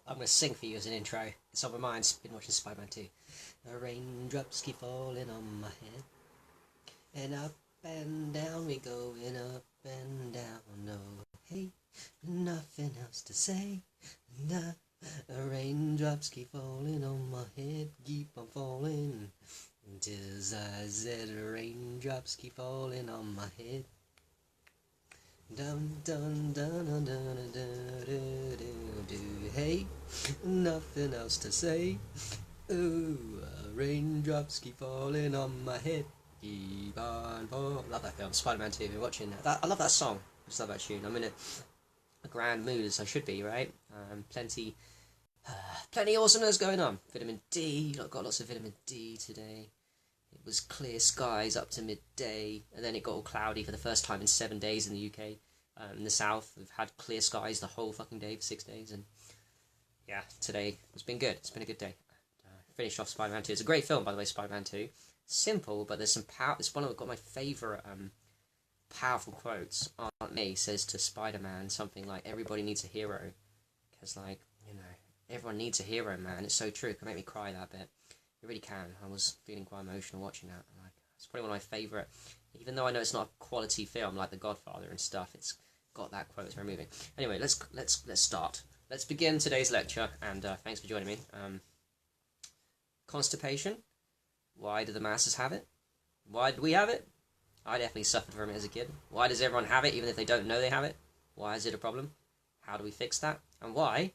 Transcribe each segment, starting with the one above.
I'm going to sing for you as an intro. It's on my mind. Been watching Spider-Man 2. The raindrops keep falling on my head, and up and down we go, and up and down. No, hey, nothing else to say. Nah, the raindrops keep falling on my head, keep on falling. Tis I said, raindrops keep falling on my head. Dun dun dun dun dun dun dun dun. Hey, nothing else to say. Ooh, raindrops keep falling on my head. Keep on falling. Love that film, Spider-Man 2. Been watching that. I love that song. I just love that tune. I'm in a grand mood, as I should be, right? Plenty awesomeness going on. Vitamin D. Got lots of vitamin D today. It was clear skies up to midday, and then it got all cloudy for the first time in 7 days in the UK. In the south, we've had clear skies the whole fucking day for 6 days, and yeah, today it's been good. It's been a good day. Finished off Spider-Man 2. It's a great film, by the way, Spider-Man 2. Simple, but there's some power. It's one of got my favourite powerful quotes. Aunt May says to Spider-Man something like, "Everybody needs a hero," because everyone needs a hero, man. It's so true. It can make me cry that bit. It really can. I was feeling quite emotional watching that. It's probably one of my favourite, even though I know it's not a quality film like The Godfather and stuff. It's got that quote. It's very moving. Anyway, let's start. Let's begin today's lecture. And thanks for joining me. Constipation. Why do the masses have it? Why do we have it? I definitely suffered from it as a kid. Why does everyone have it even if they don't know they have it? Why is it a problem? How do we fix that? And why,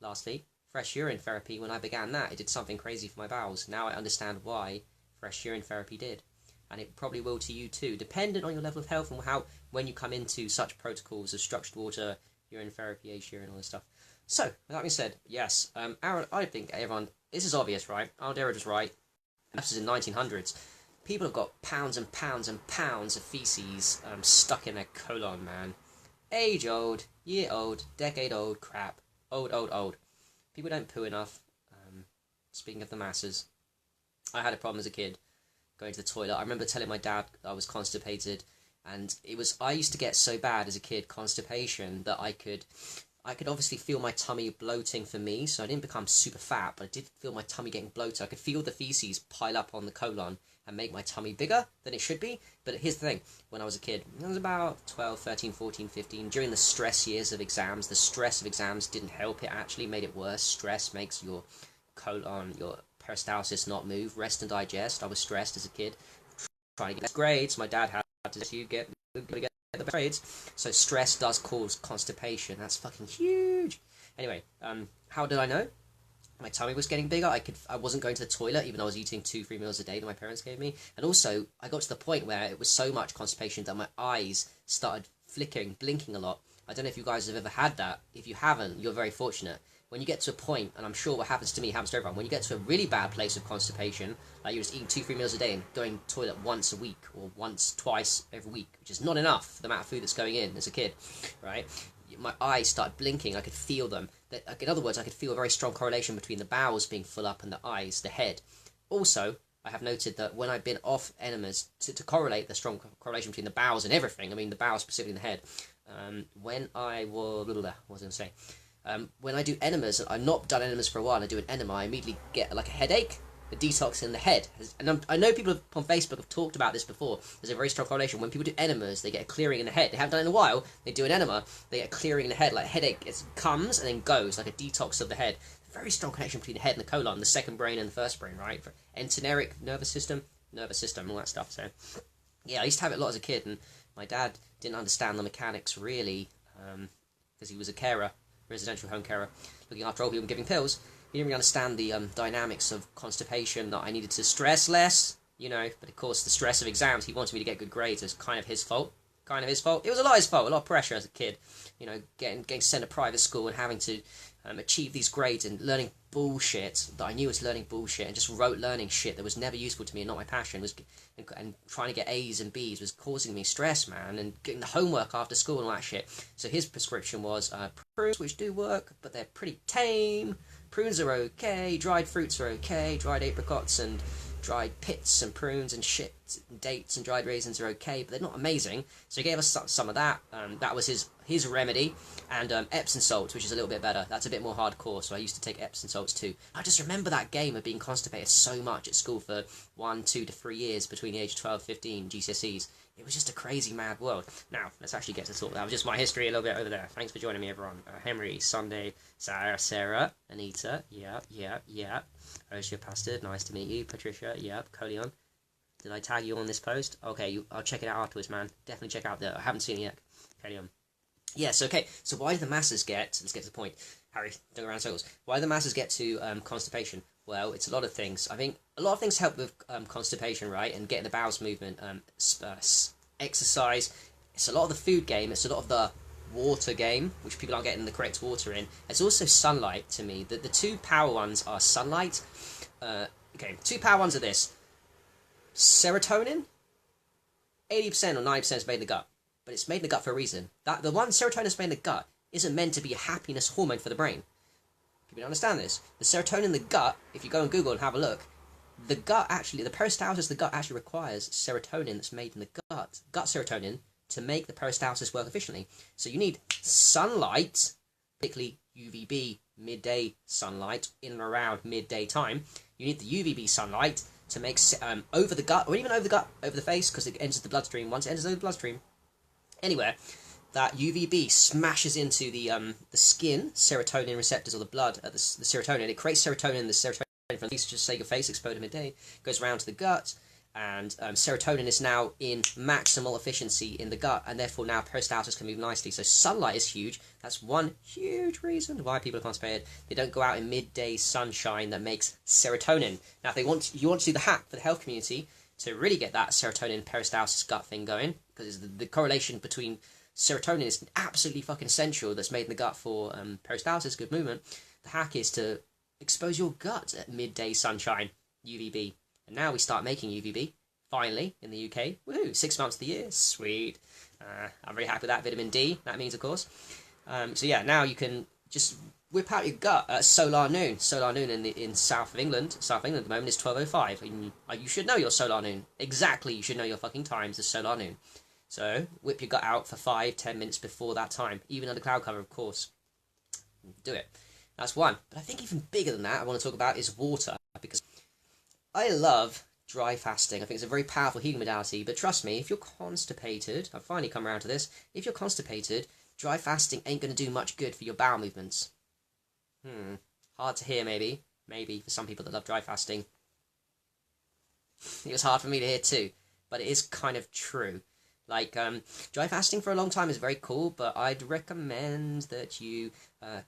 lastly, fresh urine therapy, when I began that, it did something crazy for my bowels. Now I understand why fresh urine therapy did. And it probably will to you too, dependent on your level of health and when you come into such protocols of structured water, urine therapy, aged urine, all this stuff. So, with that being said, yes, I think everyone, this is obvious, right? Alderich was right. This is in 1900s. People have got pounds and pounds and pounds of feces stuck in their colon, man. Age old, year old, decade old crap. Old. People don't poo enough. Speaking of the masses, I had a problem as a kid going to the toilet. I remember telling my dad I was constipated, and I used to get so bad as a kid, constipation, that I could obviously feel my tummy bloating for me, so I didn't become super fat, but I did feel my tummy getting bloated. I could feel the feces pile up on the colon and make my tummy bigger than it should be. But here's the thing, when I was a kid, I was about 12, 13, 14, 15, during the stress years of exams, the stress of exams didn't help, it actually made it worse. Stress makes your colon, your peristalsis not move, rest and digest. I was stressed as a kid, trying to get grades. My dad had to get the grades, so stress does cause constipation. That's fucking huge. Anyway, how did I know? My tummy was getting bigger. I wasn't going to the toilet, even though I was eating 2-3 meals a day that my parents gave me. And also, I got to the point where it was so much constipation that my eyes started blinking a lot. I don't know if you guys have ever had that. If you haven't, you're very fortunate. When you get to a point, and I'm sure what happens to me happens to everyone, when you get to a really bad place of constipation, like you're just eating 2-3 meals a day and going to the toilet once a week or twice every week, which is not enough for the amount of food that's going in as a kid, right? My eyes started blinking. I could feel them. In other words, I could feel a very strong correlation between the bowels being full up and the eyes, the head. Also, I have noted that when I've been off enemas, to correlate the strong correlation between the bowels and everything, I mean the bowels specifically in the head, when I was, what was I going to say? When I do enemas, and I've not done enemas for a while, and I do an enema, I immediately get like a headache. The detox in the head. And I know people on Facebook have talked about this before. There's a very strong correlation. When people do enemas, they get a clearing in the head. They haven't done it in a while. They do an enema, they get a clearing in the head. Like a headache, it comes and then goes, like a detox of the head. Very strong connection between the head and the colon, the second brain and the first brain, right? For enteric nervous system, all that stuff. So, yeah, I used to have it a lot as a kid, and my dad didn't understand the mechanics really, because he was a carer, residential home carer, looking after old people and giving pills. He didn't really understand the dynamics of constipation, that I needed to stress less, but of course the stress of exams, he wanted me to get good grades. It was kind of his fault. It was a lot his fault, a lot of pressure as a kid, getting sent to private school and having to achieve these grades and learning bullshit that I knew was learning bullshit, and just rote learning shit that was never useful to me and not my passion, and trying to get A's and B's was causing me stress, man, and getting the homework after school and all that shit. So his prescription was prunes, which do work, but they're pretty tame. Prunes are okay, dried fruits are okay, dried apricots and dried pits and prunes and shit, dates and dried raisins are okay, but they're not amazing. So he gave us some of that. That was his remedy. And Epsom salts, which is a little bit better. That's a bit more hardcore, so I used to take Epsom salts too. I just remember that game of being constipated so much at school for 1, 2 to 3 years between the age of 12, 15, GCSEs. It was just a crazy, mad world. Now, let's actually get to talk. That was just my history a little bit over there. Thanks for joining me, everyone. Henry, Sunday, Sarah, Anita, yeah. Oshia Pastor, nice to meet you. Patricia, yep. Colion. Did I tag you on this post? Okay, I'll check it out afterwards, man. Definitely check out I haven't seen it yet. Colion. Yes, okay. So why do the masses get... Let's get to the point. Harry, don't go around in circles. Why do the masses get to constipation? Well, it's a lot of things. I think a lot of things help with constipation, right? And getting the bowels movement, exercise. It's a lot of the food game. It's a lot of the water game, which people aren't getting the correct water in. It's also sunlight to me. The two power ones are sunlight. Okay, two power ones are this. Serotonin, 80% or 90% is made in the gut. But it's made in the gut for a reason. The one serotonin is made in the gut isn't meant to be a happiness hormone for the brain. People don't understand this. The serotonin in the gut, if you go on Google and have a look, the peristalsis of the gut actually requires serotonin that's made in the gut serotonin, to make the peristalsis work efficiently. So you need sunlight, particularly UVB midday sunlight, in and around midday time. You need the UVB sunlight to make over the gut, or even over the gut, over the face, because it enters the bloodstream. Once it enters the bloodstream, anywhere, that UVB smashes into the skin, serotonin receptors, or the blood, the serotonin. It creates serotonin. The serotonin from just say your face exploded midday goes around to the gut, and serotonin is now in maximal efficiency in the gut, and therefore now peristalsis can move nicely. So sunlight is huge. That's one huge reason why people are constipated. They don't go out in midday sunshine that makes serotonin. Now, if you want to do the hack for the health community to really get that serotonin peristalsis gut thing going, because the correlation between serotonin is absolutely fucking essential, that's made in the gut for peristalsis, good movement. The hack is to expose your gut at midday sunshine, UVB. And now we start making UVB, finally, in the UK. Woohoo, 6 months of the year, sweet. I'm very happy with that, vitamin D, that means, of course. So yeah, now you can just whip out your gut at solar noon. Solar noon in south of England. South of England at the moment is 12:05. You should know your solar noon. Exactly, you should know your fucking times of solar noon. So whip your gut out for 5-10 minutes before that time, even under cloud cover, of course. Do it. That's one. But I think even bigger than that, I want to talk about is water, because I love dry fasting. I think it's a very powerful healing modality, but trust me, if you're constipated, I've finally come around to this, if you're constipated, dry fasting ain't going to do much good for your bowel movements. Hard to hear, maybe for some people that love dry fasting. It was hard for me to hear too, but it is kind of true. Like, dry fasting for a long time is very cool, but I'd recommend that you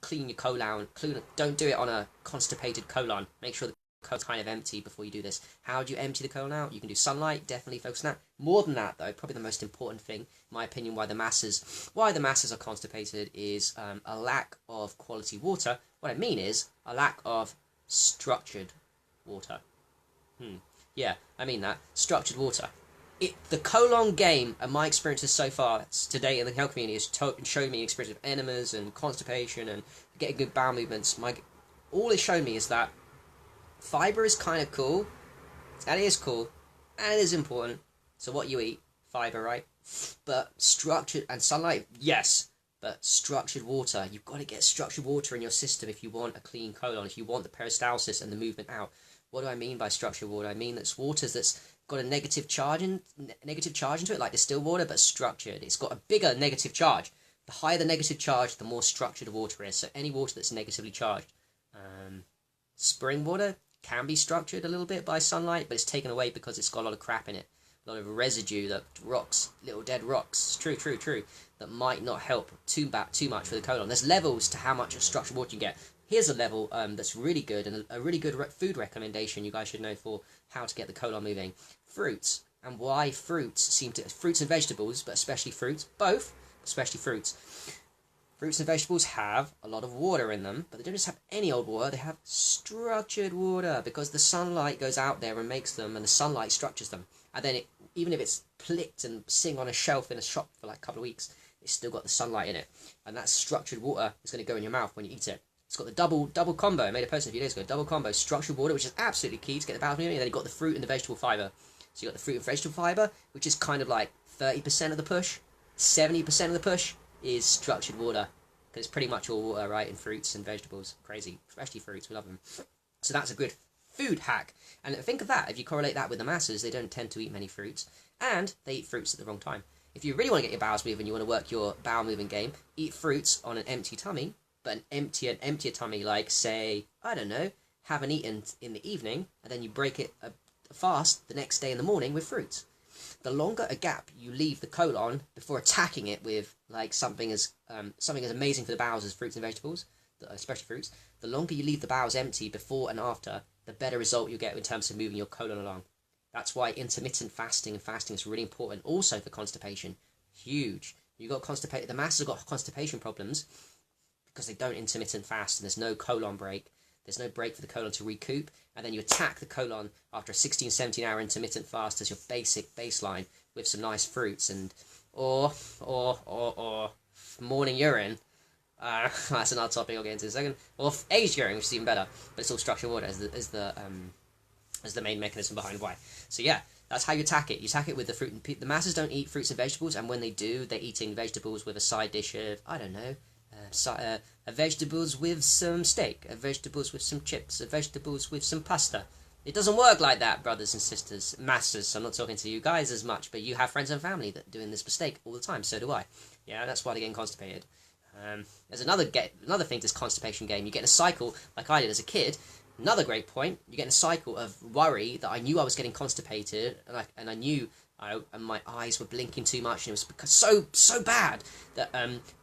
clean your colon. Don't do it on a constipated colon. Make sure the colon's kind of empty before you do this. How do you empty the colon out? You can do sunlight, definitely focus on that. More than that, though, probably the most important thing, in my opinion, why the masses are constipated is a lack of quality water. What I mean is a lack of structured water. Yeah, I mean that. Structured water. The colon game, and my experiences so far today in the health community, has shown me experience of enemas and constipation and getting good bowel movements. All it's shown me is that fibre is kind of cool, and it is cool, and it is important. So what you eat, fibre, right? But structured, and sunlight, yes, but structured water. You've got to get structured water in your system if you want a clean colon, if you want the peristalsis and the movement out. What do I mean by structured water? I mean that's water that's got a negative charge into it, like distilled water, but structured. It's got a bigger negative charge. The higher the negative charge, the more structured the water is. So any water that's negatively charged, spring water can be structured a little bit by sunlight, but it's taken away because it's got a lot of crap in it, a lot of residue, that rocks, little dead rocks. True. That might not help too much for the colon. There's levels to how much structured water you get. Here's a level that's really good, and a really good fruit recommendation you guys should know for how to get the colon moving. Fruits, and why fruits and vegetables, but especially fruits, especially fruits. Fruits and vegetables have a lot of water in them, but they don't just have any old water, they have structured water, because the sunlight goes out there and makes them, and the sunlight structures them. And then even if it's plicked and sitting on a shelf in a shop for like a couple of weeks, it's still got the sunlight in it. And that structured water is going to go in your mouth when you eat it. It's got the double combo. I made a post a few days ago. Double combo, structured water, which is absolutely key to get the bowels moving. And then you've got the fruit and the vegetable fibre. So you've got the fruit and vegetable fibre, which is kind of like 30% of the push. 70% of the push is structured water. Because it's pretty much all water, right, in fruits and vegetables. Crazy. Especially fruits, we love them. So that's a good food hack. And think of that. If you correlate that with the masses, they don't tend to eat many fruits. And they eat fruits at the wrong time. If you really want to get your bowels moving, you want to work your bowel moving game, eat fruits on an empty tummy, but an emptier tummy, like, say, I don't know, haven't eaten in the evening, and then you break it fast the next day in the morning with fruits. The longer a gap you leave the colon before attacking it with, like, something as amazing for the bowels as fruits and vegetables, especially fruits, the longer you leave the bowels empty before and after, the better result you get in terms of moving your colon along. That's why intermittent fasting and fasting is really important. Also for constipation, huge. You got constipated. The masses have got constipation problems because they don't intermittent fast, and there's no colon break. There's no break for the colon to recoup, and then you attack the colon after a 16, 17-hour intermittent fast as your basic baseline with some nice fruits and or morning urine. That's another topic I'll get into in a second. Or aged urine, which is even better, but it's all structured water as the main mechanism behind why. So yeah, that's how you attack it. You attack it with the fruit and the masses don't eat fruits and vegetables, and when they do, they're eating vegetables with a side dish of, I don't know, vegetables with some steak, vegetables with some chips, vegetables with some pasta. It doesn't work like that, brothers and sisters. Masses, I'm not talking to you guys as much, but you have friends and family that are doing this mistake all the time, so do I. Yeah, that's why they're getting constipated. There's another thing to this constipation game. You get in a cycle, like I did as a kid. Another great point, you get in a cycle of worry that I knew I was getting constipated, and I knew and my eyes were blinking too much, and it was because so bad that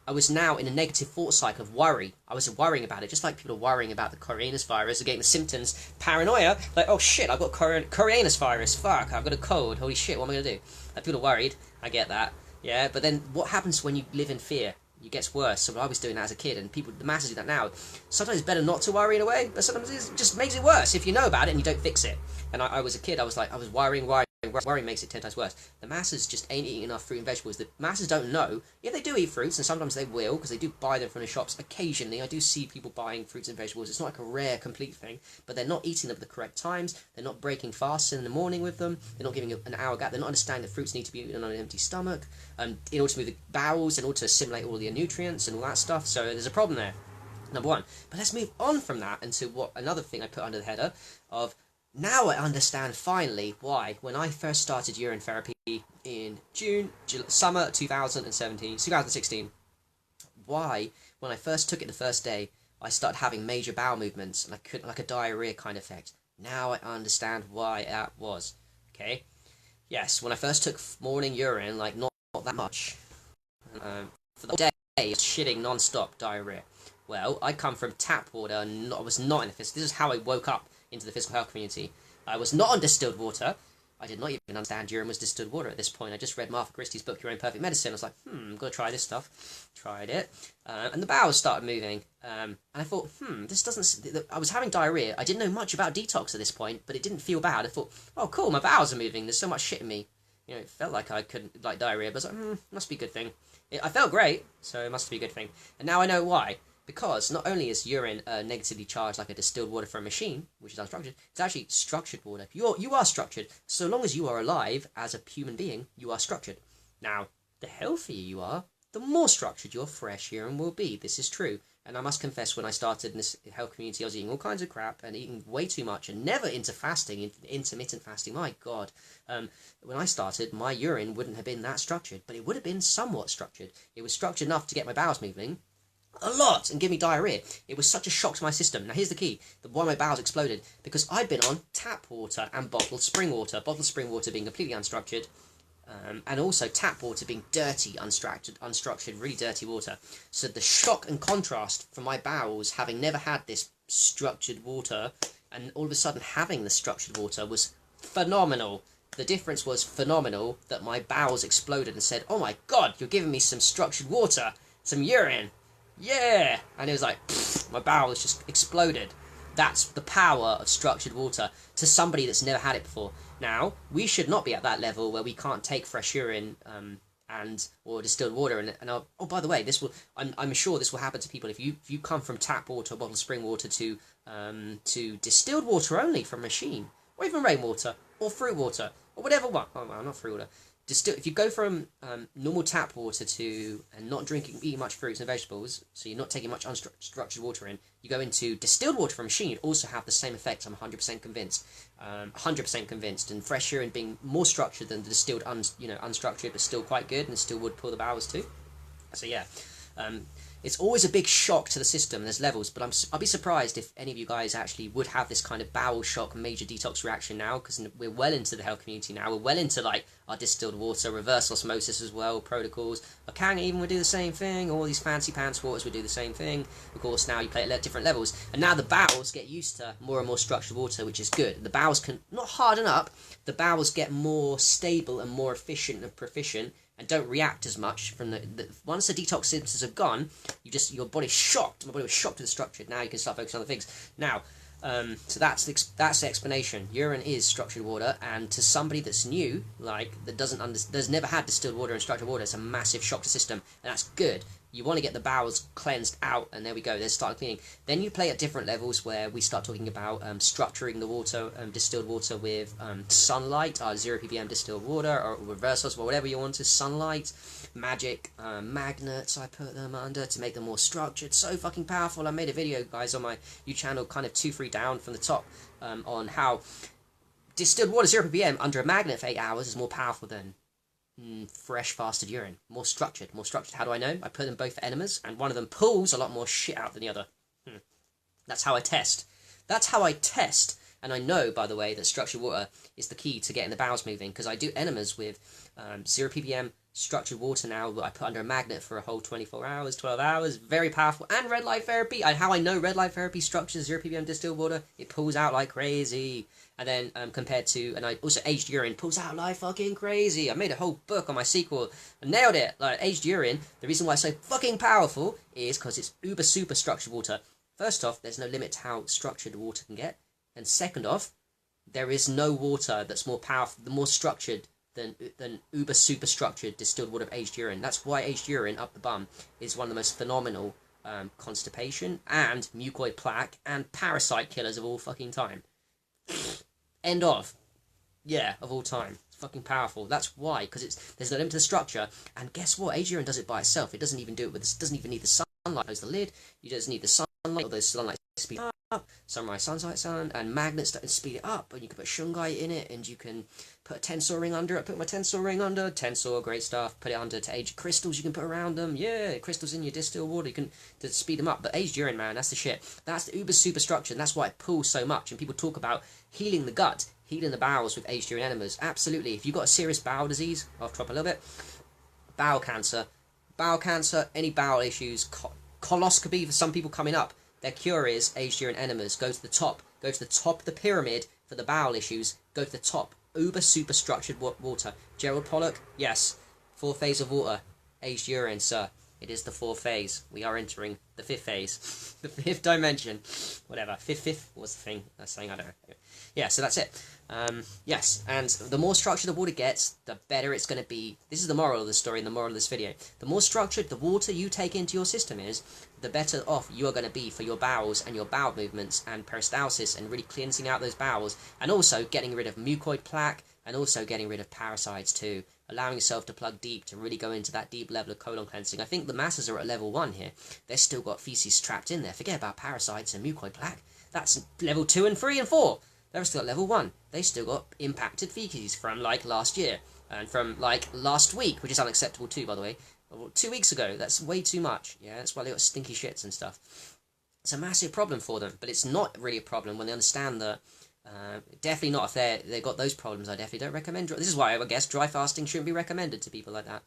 I was now in a negative thought cycle of worry. I was worrying about it, just like people are worrying about the coronavirus, are getting the symptoms, paranoia, like, oh shit, I've got coronavirus, fuck, I've got a cold, holy shit, what am I going to do? Like, people are worried, I get that, yeah, but then what happens when you live in fear? It gets worse. So I was doing that as a kid, and the masses do that now. Sometimes it's better not to worry in a way, but sometimes it just makes it worse if you know about it and you don't fix it. And I was a kid, I was worrying. Worrying makes it 10 times worse. The masses just ain't eating enough fruit and vegetables. The masses don't know. Yeah, they do eat fruits, and sometimes they will, because they do buy them from the shops. Occasionally, I do see people buying fruits and vegetables. It's not like a rare, complete thing, but they're not eating them at the correct times. They're not breaking fasts in the morning with them. They're not giving an hour gap. They're not understanding that fruits need to be eaten on an empty stomach, in order to move the bowels, in order to assimilate all the nutrients and all that stuff. So there's a problem there, number one. But let's move on from that into another thing I put under the header of, now I understand finally why, when I first started urine therapy in summer 2016, why, when I first took it the first day, I started having major bowel movements, and I couldn't, like a diarrhea kind of effect. Now I understand why that was. Okay? Yes, when I first took morning urine, like not that much, for the day, I was shitting non-stop diarrhea. Well, I come from tap water, and I was not in the physical. This is how I woke up into the physical health community. I was not on distilled water. I did not even understand urine was distilled water at this point. I just read Martha Christie's book, Your Own Perfect Medicine. I was like, I'm going to try this stuff. Tried it. And the bowels started moving. And I thought, this doesn't... I was having diarrhea. I didn't know much about detox at this point, but it didn't feel bad. I thought, oh, cool, my bowels are moving. There's so much shit in me. You know, it felt like I couldn't like diarrhea, but I was like, must be a good thing. I felt great, so it must be a good thing. And now I know why. Because not only is urine negatively charged like a distilled water from a machine, which is unstructured, it's actually structured water. You are structured. So long as you are alive as a human being, you are structured. Now, the healthier you are, the more structured your fresh urine will be. This is true. And I must confess, when I started in this health community, I was eating all kinds of crap and eating way too much and never into fasting, intermittent fasting. My God. When I started, my urine wouldn't have been that structured, but it would have been somewhat structured. It was structured enough to get my bowels moving a lot and give me diarrhea. It was such a shock to my system. Now here's the key, why my bowels exploded, because I'd been on tap water and bottled spring water being completely unstructured, and also tap water being dirty, unstructured, really dirty water. So the shock and contrast from my bowels having never had this structured water, and all of a sudden having the structured water, was phenomenal. The difference was phenomenal, that my bowels exploded and said, oh my God, you're giving me some structured water, some urine. Yeah! And it was like, my bowels just exploded. That's the power of structured water to somebody that's never had it before. Now, we should not be at that level where we can't take fresh urine and or distilled water, and oh, by the way, this will I'm sure this will happen to people if you come from tap water, bottled spring water to distilled water only from a machine, or even rainwater or fruit water or whatever one. Oh well, not fruit water. If you go from normal tap water to and not eating much fruits and vegetables, so you're not taking much unstructured water in, you go into distilled water from a machine, it also have the same effect. I'm 100% convinced. 100% convinced. And fresh urine being more structured than the distilled, unstructured, but still quite good, and still would pull the bowels too. So yeah, it's always a big shock to the system. There's levels, but I'll be surprised if any of you guys actually would have this kind of bowel shock, major detox reaction now, because we're well into the health community now. We're well into like our distilled water, reverse osmosis as well, protocols. Akang even would do the same thing. All these fancy pants waters would do the same thing. Of course, now you play at different levels, and now the bowels get used to more and more structured water, which is good. The bowels can not harden up. The bowels get more stable and more efficient and proficient, and don't react as much from once the detox symptoms are gone. Your body's shocked. My body was shocked with the structured. Now you can start focusing on other things. Now, so that's the explanation. Urine is structured water, and to somebody that's new, like that does never had distilled water and structured water, it's a massive shock to the system, and that's good. You want to get the bowels cleansed out, and there we go. There's start cleaning. Then you play at different levels where we start talking about structuring the water, distilled water with sunlight, 0 ppm distilled water, or reverse osmosis, or whatever you want to. Sunlight, magic, magnets. I put them under to make them more structured. So fucking powerful. I made a video, guys, on my YouTube channel, kind of 2-3 down from the top, on how distilled water 0 ppm under a magnet for 8 hours is more powerful than fresh fasted urine. More structured. How do I know? I put them both for enemas, and one of them pulls a lot more shit out than the other. That's how I test. And I know, by the way, that structured water is the key to getting the bowels moving, because I do enemas with 0 ppm structured water now that I put under a magnet for a whole 24 hours, 12 hours. Very powerful. And red light therapy. How I know red light therapy structures 0 ppm distilled water, it pulls out like crazy. And then compared to, and I also aged urine pulls out like fucking crazy. I made a whole book on my sequel. I nailed it. Like aged urine, the reason why it's so fucking powerful is because it's uber super structured water. First off, there's no limit to how structured water can get. And second off, there is no water that's more powerful, more structured than uber super structured distilled water of aged urine. That's why aged urine up the bum is one of the most phenomenal constipation and mucoid plaque and parasite killers of all fucking time. End of. Yeah, of all time. It's fucking powerful. That's why, because there's no limit to the structure. And guess what? Aged urine does it by itself. It doesn't even do it with this. Doesn't even need the sunlight. Close the lid. You just need the sunlight. Although sunlight speed up. Sunrise, sunlight, sun, and magnets that speed it up. And you can put shungite in it, and you can put a tensor ring under it. Put my tensor ring under. Tensor, great stuff. Put it under to age crystals. You can put around them. Yeah, crystals in your distilled water. You can to speed them up. But aged urine, man, that's the shit. That's the uber super structure, and that's why it pulls so much. And people talk about healing the gut, healing the bowels with aged urine enemas. Absolutely. If you've got a serious bowel disease, off top a little bit, bowel cancer, any bowel issues, coloscopy for some people coming up, their cure is aged urine enemas. Go to the top of the pyramid for the bowel issues. Go to the top. Uber super structured water. Gerald Pollock, yes. 4th phase of water. Aged urine, sir. It is the 4th phase. We are entering the 5th phase. The 5th dimension. Whatever. Fifth? What's the thing? That's saying, I don't know. Yeah, so that's it. Yes, and the more structured the water gets, the better it's going to be. This is the moral of the story and the moral of this video. The more structured the water you take into your system is, the better off you are going to be for your bowels and your bowel movements and peristalsis and really cleansing out those bowels, and also getting rid of mucoid plaque and also getting rid of parasites too. Allowing yourself to plug deep, to really go into that deep level of colon cleansing. I think the masses are at level 1 here. They've still got feces trapped in there. Forget about parasites and mucoid plaque. That's level 2 and 3 and 4. They're still at level 1. They still got impacted feces from like last year and from like last week, which is unacceptable too, by the way. 2 weeks ago. That's way too much. Yeah, that's why they got stinky shits and stuff. It's a massive problem for them, but it's not really a problem when they understand that. Definitely not if they've got those problems. I definitely don't recommend. This is why I guess dry fasting shouldn't be recommended to people like that,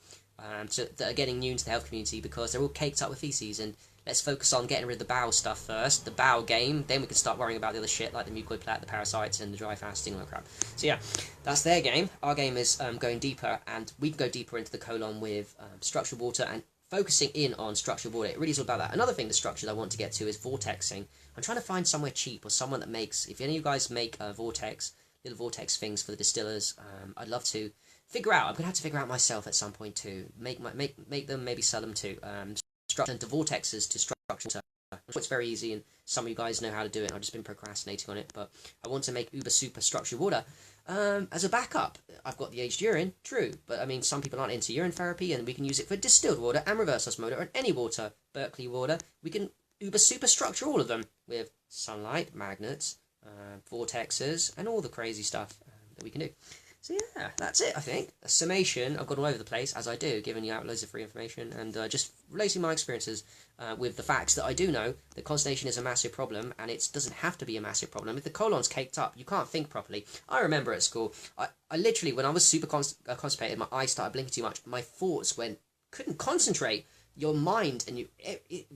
that are getting new into the health community, because they're all caked up with feces. And let's focus on getting rid of the bowel stuff first, the bowel game. Then we can start worrying about the other shit like the mucoid plaque, the parasites, and the dry fasting and all that crap. So yeah, that's their game. Our game is going deeper, and we can go deeper into the colon with structured water and focusing in on structured water. It really is all about that. Another thing, the structure I want to get to is vortexing. I'm trying to find somewhere cheap or someone that makes, if any of you guys make little vortex things for the distillers, I'd love to figure out. I'm gonna have to figure out myself at some point too. Make them, maybe sell them too. Structure into vortexes to structure. It's very easy, and some of you guys know how to do it. I've just been procrastinating on it, but I want to make uber super structured water as a backup. I've got the aged urine, true, but I mean some people aren't into urine therapy, and we can use it for distilled water and reverse osmosis or any water, Berkeley water. We can uber super structure all of them with sunlight, magnets, vortexes, and all the crazy stuff that we can do. So yeah, that's it, I think. A summation. I've gone all over the place, as I do, giving you out loads of free information, and just relating my experiences with the facts that I do know that constipation is a massive problem, and it doesn't have to be a massive problem. If the colon's caked up, you can't think properly. I remember at school, I literally, when I was super constipated, my eyes started blinking too much, my thoughts couldn't concentrate. Your mind, and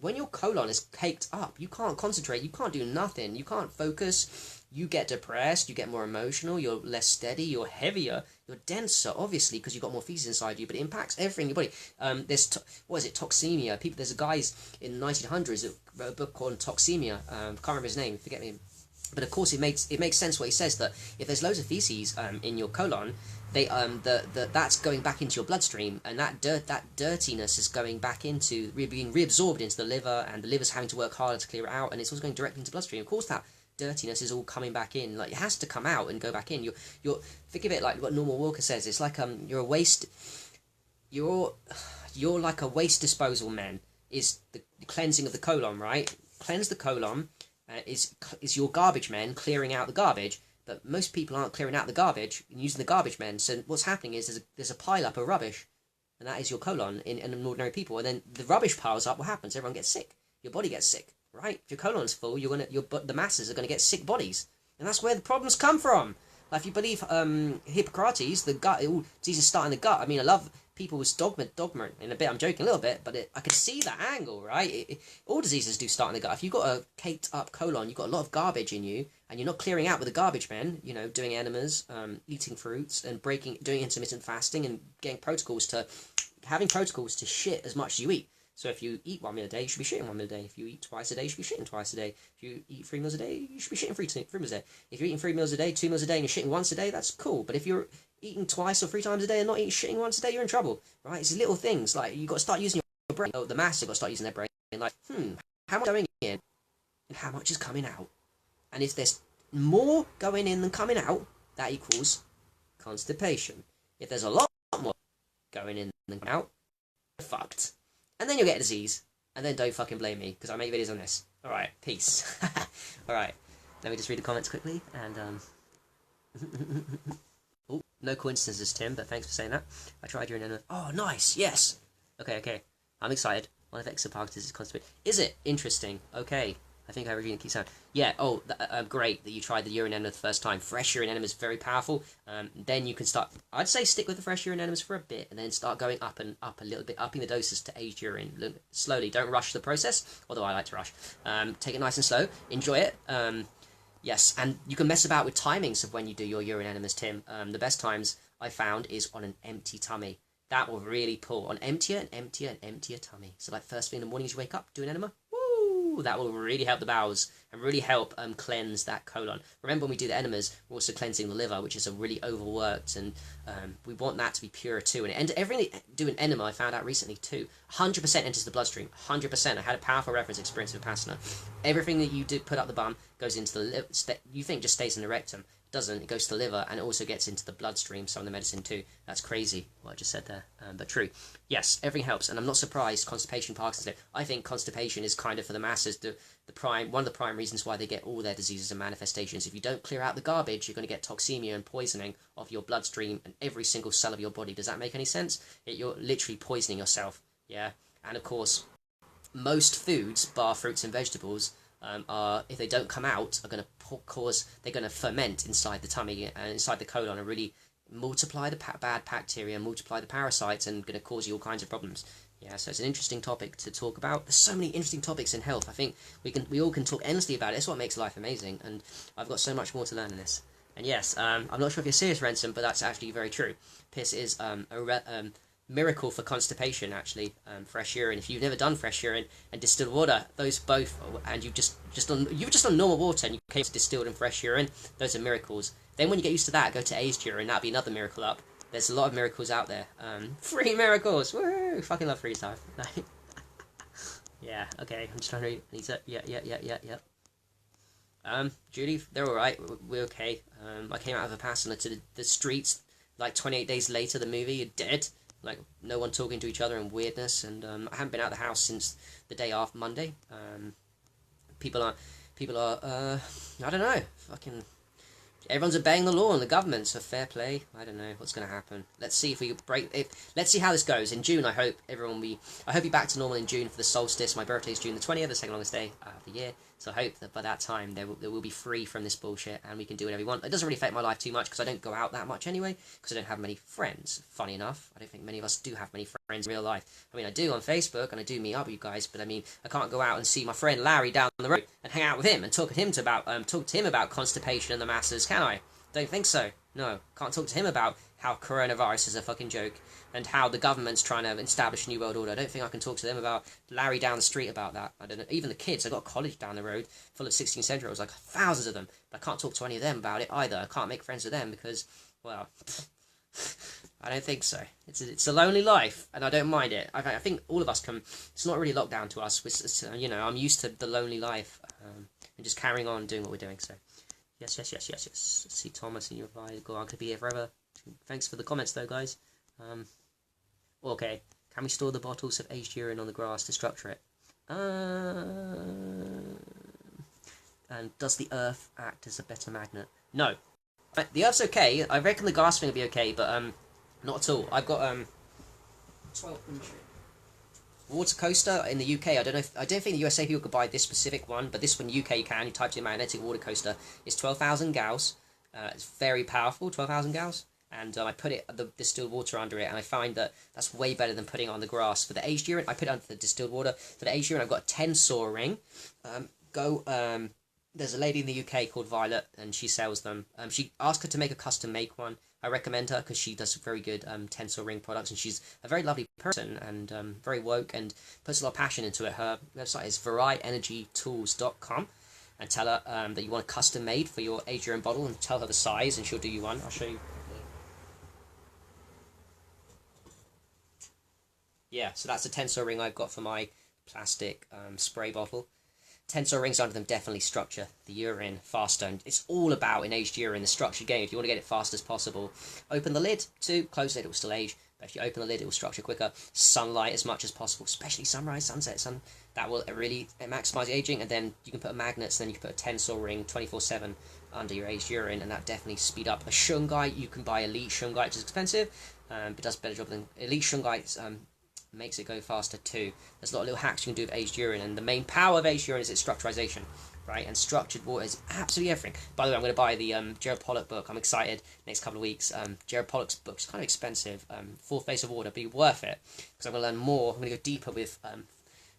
when your colon is caked up, you can't concentrate, you can't do nothing, you can't focus, you get depressed, you get more emotional, you're less steady, you're heavier, you're denser, obviously, because you've got more feces inside you, but it impacts everything in your body. There's, toxemia, there's a guys in the 1900s that wrote a book called Toxemia, can't remember his name, forget me, but of course it makes sense what he says, that if there's loads of feces in your colon, that's going back into your bloodstream, and that dirtiness is going back into being reabsorbed into the liver, and the liver's having to work harder to clear it out, and it's also going directly into bloodstream. Of course, that dirtiness is all coming back in. Like, it has to come out and go back in. You're think of it like what Norman Walker says. It's like you're a waste. You're like a waste disposal man. Is the cleansing of the colon, right? Cleanse the colon. Is your garbage men clearing out the garbage. But most people aren't clearing out the garbage and using the garbage men. So what's happening is there's a pile up of rubbish, and that is your colon in an ordinary people. And then the rubbish piles up. What happens? Everyone gets sick. Your body gets sick, right? If your colon's full, the masses are gonna get sick bodies, and that's where the problems come from. Like, if you believe Hippocrates, the gut, all diseases start in the gut. I mean, I love people with dogma in a bit. I'm joking a little bit, but I can see that angle, right? All diseases do start in the gut. If you've got a caked up colon, you've got a lot of garbage in you, and you're not clearing out with the garbage men, doing enemas, eating fruits, and doing intermittent fasting, and having protocols to shit as much as you eat. So if you eat 1 meal a day, you should be shitting 1 meal a day. If you eat twice a day, you should be shitting twice a day. If you eat 3 meals a day, you should be shitting 3 meals a day. If you're eating 3 meals a day, 2 meals a day, and you're shitting once a day, that's cool. But if you're eating twice or 3 times a day and not shitting once a day, you're in trouble, right? It's little things. Like, you've got to start using your brain. The masses have got to start using their brain. Like, how much is going in and how much is coming out? And if there's more going in than coming out, that equals constipation. If there's a lot more going in than coming out, you're fucked. And then you'll get a disease. And then don't fucking blame me, because I make videos on this. Alright, peace. Alright, let me just read the comments quickly, and oh, no coincidences, Tim, but thanks for saying that. I tried your enema. Oh, nice, yes! Okay, I'm excited. One of exoparctus is constipated. Is it? Interesting. Okay. I think I really keep saying. Yeah, great that you tried the urine enema the first time. Fresh urine enema is very powerful. Then you can start, I'd say stick with the fresh urine enemas for a bit, and then start going up and up a little bit, upping the doses to aged urine. Slowly, don't rush the process, although I like to rush. Take it nice and slow, enjoy it. Yes, and you can mess about with timings of when you do your urine enemas, Tim. The best times I found is on an empty tummy. That will really pull on emptier tummy. So like first thing in the morning as you wake up, do an enema. That will really help the bowels and really help cleanse that colon. Remember, when we do the enemas, we're also cleansing the liver, which is a really overworked, and we want that to be pure too. And everything do an enema, I found out recently too, 100% enters the bloodstream. 100%. I had a powerful reference experience with Vipassana. Everything that you do put up the bum goes into the liver. You think just stays in the rectum. Doesn't. It goes to the liver, and it also gets into the bloodstream, some of the medicine too. That's crazy what I just said there, but true. Yes, everything helps, and I'm not surprised. Constipation, Parkinson's. I think constipation is kind of, for the masses, one of the prime reasons why they get all their diseases and manifestations. If you don't clear out the garbage, you're going to get toxemia and poisoning of your bloodstream and every single cell of your body. Does that make any sense? You're literally poisoning yourself. Yeah, and of course, most foods, bar fruits and vegetables, if they don't come out, are going to they're going to ferment inside the tummy and inside the colon and really multiply the bad bacteria, multiply the parasites, and going to cause you all kinds of problems. Yeah, so it's an interesting topic to talk about. There's so many interesting topics in health. I think we all can talk endlessly about it. It's what makes life amazing, and I've got so much more to learn in this. And yes, I'm not sure if you're serious, Ransom, but that's actually very true. Piss is a miracle for constipation, actually. Fresh urine. If you've never done fresh urine and distilled water, those both, and you've just done normal water and you came to distilled and fresh urine, those are miracles. Then when you get used to that, go to aged urine. That'd be another miracle up. there's a lot of miracles out there. Free miracles! Woo! Fucking love free stuff. Yeah, okay, I'm just trying to read. Yeah. Judy, they're alright. We're okay. I came out of a Vipassana to the streets, like 28 days later, the movie, you're dead. Like, no one talking to each other and weirdness, and I haven't been out of the house since the day after Monday. People are, I don't know, fucking, everyone's obeying the law and the government, so fair play. I don't know what's going to happen. Let's see if we break it. Let's see how this goes. In June, I hope everyone will be, I hope you're back to normal in June for the solstice. My birthday is June the 20th, the second longest day of the year. So I hope that by that time there will be free from this bullshit and we can do whatever we want. It doesn't really affect my life too much because I don't go out that much anyway, because I don't have many friends. Funny enough, I don't think many of us do have many friends in real life. I mean, I do on Facebook and I do meet up with you guys, but I mean, I can't go out and see my friend Larry down the road and hang out with him and talk to him about constipation and the masses, can I? Don't think so. No, can't talk to him about how coronavirus is a fucking joke and how the government's trying to establish a new world order. I don't think I can talk to them about Larry down the street about that. I don't know. Even the kids. I got a college down the road full of 16th century. Like thousands of them. But I can't talk to any of them about it either. I can't make friends with them because, well, I don't think so. It's a lonely life, and I don't mind it. I think all of us can. It's not really locked down to us. You know, I'm used to the lonely life and just carrying on doing what we're doing. So. Yes. Let's see, Thomas, and your reply. Go on, could be here forever. Thanks for the comments, though, guys. Okay. Can we store the bottles of aged urine on the grass to structure it? And does the earth act as a better magnet? No. The earth's okay. I reckon the grass thing will be okay, but not at all. I've got 12-inch water coaster in the UK. I don't think the USA people could buy this specific one, but this one UK you can. You type in magnetic water coaster. It's 12,000 gauss. It's very powerful, 12,000 gauss. And I put the distilled water under it, and I find that that's way better than putting it on the grass. For the aged urine, I put it under the distilled water. For the aged urine, I've got a tensor ring. There's a lady in the UK called Violet, and she sells them. She asked her to make a custom-made one. I recommend her because she does very good tensor ring products, and she's a very lovely person and very woke and puts a lot of passion into it. Her website is varienergytools.com, and tell her that you want a custom made for your aged urine bottle, and tell her the size, and she'll do you one. I'll show you. Yeah, so that's a tensor ring I've got for my plastic spray bottle. Tensor rings under them definitely structure the urine faster, and it's all about in aged urine the structured game. If you want to get it fast as possible, open the lid. 2, close the lid, it will still age, but if you open the lid it will structure quicker. Sunlight as much as possible, especially sunrise, sunset, that will really maximize aging. And then you can put magnets, and then you can put a tensor ring 24/7 under your aged urine, and that definitely speed up. A shungite, you can buy Elite shungite, which is expensive, but does a better job than Elite shungite. Makes it go faster too. There's a lot of little hacks you can do with aged urine, and the main power of aged urine is its structurization, right? And structured water is absolutely everything. By the way, I'm going to buy the Jared Pollock book. I'm excited. Next couple of weeks. Jared Pollock's book is kind of expensive. Full Face of Water, but worth it because I'm going to learn more. I'm going to go deeper with. I'm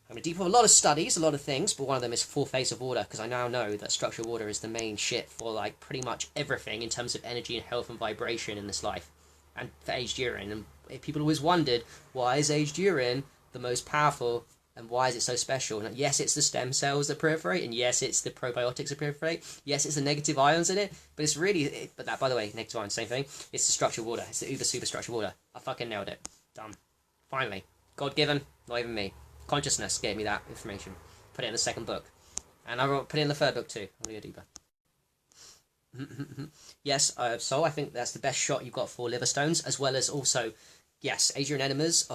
going to deeper with a lot of studies, a lot of things, but one of them is Full Face of Water because I now know that structured water is the main shit for like pretty much everything in terms of energy and health and vibration in this life, and for aged urine. And people always wondered, why is aged urine the most powerful and why is it so special? And yes, it's the stem cells that proliferate, and yes, it's the probiotics that proliferate, yes, it's the negative ions in it, but it's really, but that, by the way, negative ions, same thing, it's the structured water, it's the uber super structured water. I fucking nailed it. Done. Finally. God-given, not even me. Consciousness gave me that information. Put it in the second book. And I put it in the third book too. I'm going to go deeper. Yes, so I think that's the best shot you've got for liver stones, as well as also, yes, aged urine enemas.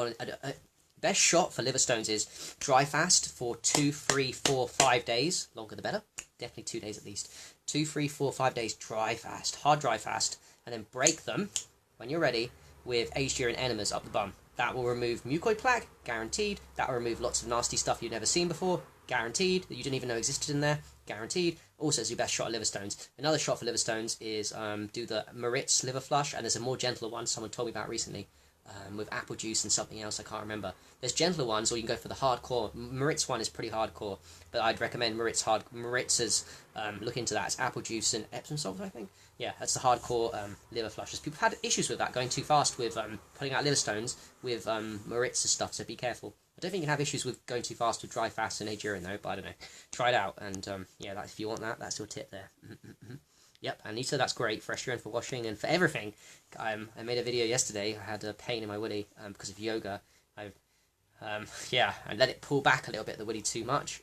Best shot for liver stones is dry fast for 2, 3, 4, 5 days. Longer the better. Definitely 2 days at least. 2, 3, 4, 5 days dry fast, hard dry fast, and then break them when you're ready with aged urine enemas up the bum. That will remove mucoid plaque, guaranteed. That will remove lots of nasty stuff you've never seen before, guaranteed, that you didn't even know existed in there, guaranteed. Also, it's your best shot at liver stones. Another shot for liver stones is do the Maritz liver flush, and there's a more gentler one someone told me about recently with apple juice and something else I can't remember. There's gentler ones, or you can go for the hardcore. Maritz one is pretty hardcore, but I'd recommend Maritz's. Look into that. It's apple juice and Epsom salt, I think. Yeah, that's the hardcore liver flushes. People have had issues with that, going too fast with putting out liver stones with Maritz's stuff, so be careful. I don't think you can have issues with going too fast with dry fast and aged urine though, but I don't know. Try it out, and yeah, if you want that, that's your tip there. Yep, Anita, that's great. Fresh urine for washing and for everything. I made a video yesterday. I had a pain in my willy because of yoga. Yeah, I let it pull back a little bit, the willy, too much.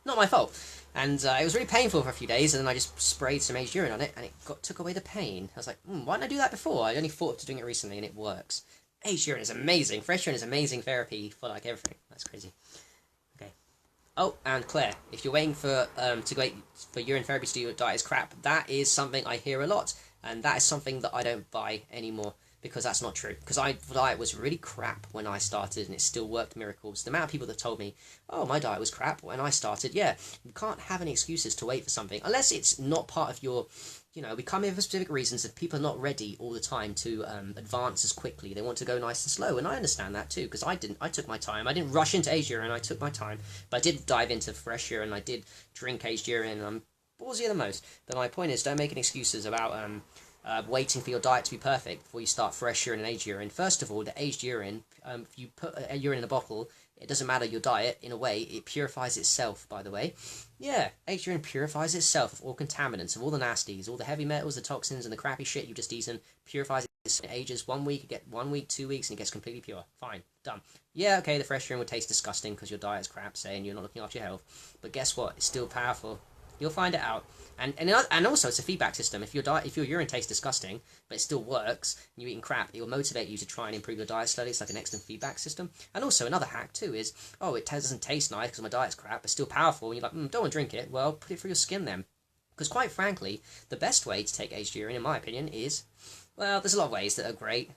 Not my fault. And it was really painful for a few days, and then I just sprayed some aged urine on it, and it took away the pain. I was like, why didn't I do that before? I only thought of doing it recently, and it works. Aged urine is amazing. Fresh urine is amazing therapy for, like, everything. That's crazy. Okay. Oh, and Claire, if you're waiting for to wait for urine therapy to do your diet is crap, that is something I hear a lot, and that is something that I don't buy anymore. Because that's not true. Because my diet was really crap when I started, and it still worked miracles. The amount of people that told me, oh, my diet was crap when I started, yeah, you can't have any excuses to wait for something. Unless it's not part of your, we come here for specific reasons, and people are not ready all the time to advance as quickly. They want to go nice and slow, and I understand that too, because I didn't. I took my time. I didn't rush into aged urine, I took my time. But I did dive into fresh urine, I did drink aged urine, and I'm ballsier than most. But my point is, don't make any excuses about waiting for your diet to be perfect before you start fresh urine and aged urine. First of all, the aged urine, if you put a urine in a bottle, it doesn't matter your diet, in a way, it purifies itself, by the way. Yeah, aged urine purifies itself of all contaminants, of all the nasties, all the heavy metals, the toxins, and the crappy shit you've just eaten, purifies it. It ages 1 week, you get 1 week, 2 weeks, and it gets completely pure. Fine, done. Yeah, okay, the fresh urine would taste disgusting because your diet's crap, saying you're not looking after your health, but guess what? It's still powerful. You'll find it out. And also it's a feedback system. If your urine tastes disgusting, but it still works, and you're eating crap, it will motivate you to try and improve your diet slowly. It's like an excellent feedback system. And also another hack too is, oh, it doesn't taste nice because my diet's crap, but still powerful, and you're like, don't want to drink it. Well, put it through your skin then. Because quite frankly, the best way to take aged urine, in my opinion, is, well, there's a lot of ways that are great,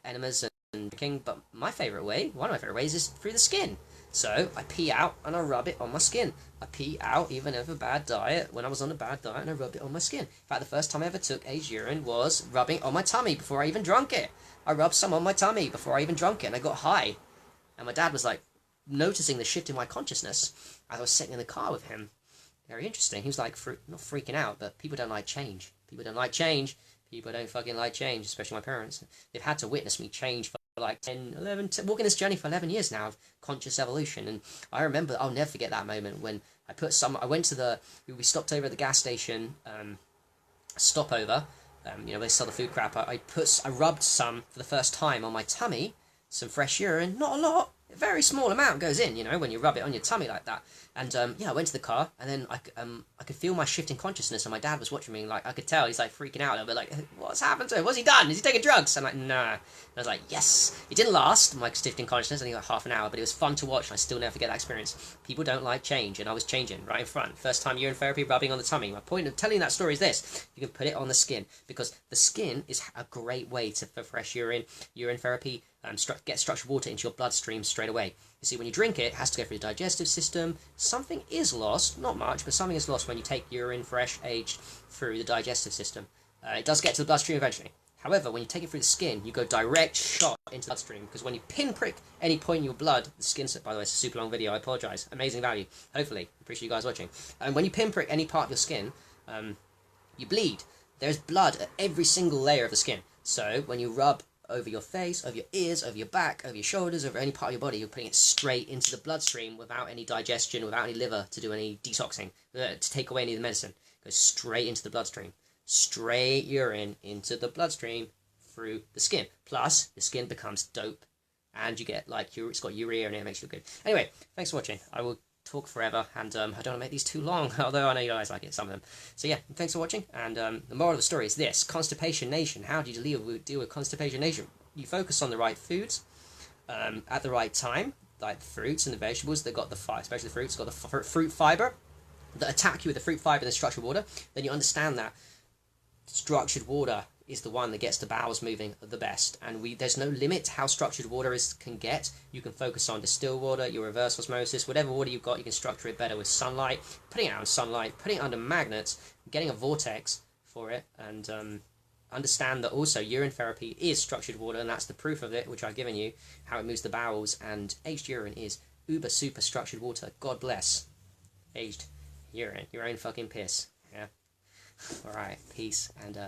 enemas and drinking, but one of my favourite ways is through the skin. So I pee out and I rub it on my skin. I pee out even of a bad diet when I was on a bad diet, and I rubbed it on my skin. In fact, the first time I ever took aged urine was rubbing it on my tummy before I even drunk it. I rubbed some on my tummy before I even drunk it, and I got high. And my dad was like noticing the shift in my consciousness as I was sitting in the car with him. Very interesting. He was like, not freaking out, but people don't like change. People don't like change. People don't fucking like change, especially my parents. They've had to witness me change for like 10, 11, walking this journey for 11 years now of conscious evolution. And I remember, I'll never forget that moment when we stopped over at the gas station, stopover, they sell the food crap. I rubbed some for the first time on my tummy, some fresh urine, not a lot, a very small amount goes in, when you rub it on your tummy like that. And I went to the car, and then I could feel my shift in consciousness, and my dad was watching me, like, I could tell, he's like freaking out a little bit, like, what's happened to him? What's he done? Is he taking drugs? I'm like, nah. And I was like, yes. It didn't last, my shift in consciousness, I think like half an hour, but it was fun to watch, and I still never forget that experience. People don't like change, and I was changing right in front. First time urine therapy, rubbing on the tummy. My point of telling that story is this: you can put it on the skin, because the skin is a great way for fresh urine therapy, get structured water into your bloodstream straight away. You see, when you drink it, it has to go through the digestive system. Something is lost, not much, but something is lost when you take urine, fresh, aged, through the digestive system. It does get to the bloodstream eventually. However, when you take it through the skin, you go direct shot into the bloodstream, because when you pinprick any point in your blood, the skin, by the way, it's a super long video, I apologise, amazing value, hopefully, appreciate you guys watching. And when you pinprick any part of your skin, you bleed. There's blood at every single layer of the skin. So when you rub over your face, over your ears, over your back, over your shoulders, over any part of your body, you're putting it straight into the bloodstream without any digestion, without any liver to do any detoxing, to take away any of the medicine. It goes straight into the bloodstream. Straight urine into the bloodstream through the skin. Plus, the skin becomes dope, and you get, like, it's got urea in it, it makes you look good. Anyway, thanks for watching. I will talk forever, and I don't want to make these too long, although I know you guys like it, some of them. So yeah, thanks for watching, and the moral of the story is this: Constipation Nation. How do you deal with Constipation Nation? You focus on the right foods at the right time, like the fruits and the vegetables that got the fiber, especially the fruits, got the fruit fiber that attack you with the fruit fiber and the structured water. Then you understand that structured water is the one that gets the bowels moving the best, and there's no limit to how structured water can get. You can focus on distilled water, your reverse osmosis, whatever water you've got, you can structure it better with sunlight, putting it out in sunlight, putting it under magnets, getting a vortex for it, and understand that also urine therapy is structured water, and that's the proof of it, which I've given you, how it moves the bowels, and aged urine is uber super structured water. God bless aged urine, your own fucking piss. Yeah. Alright, peace, and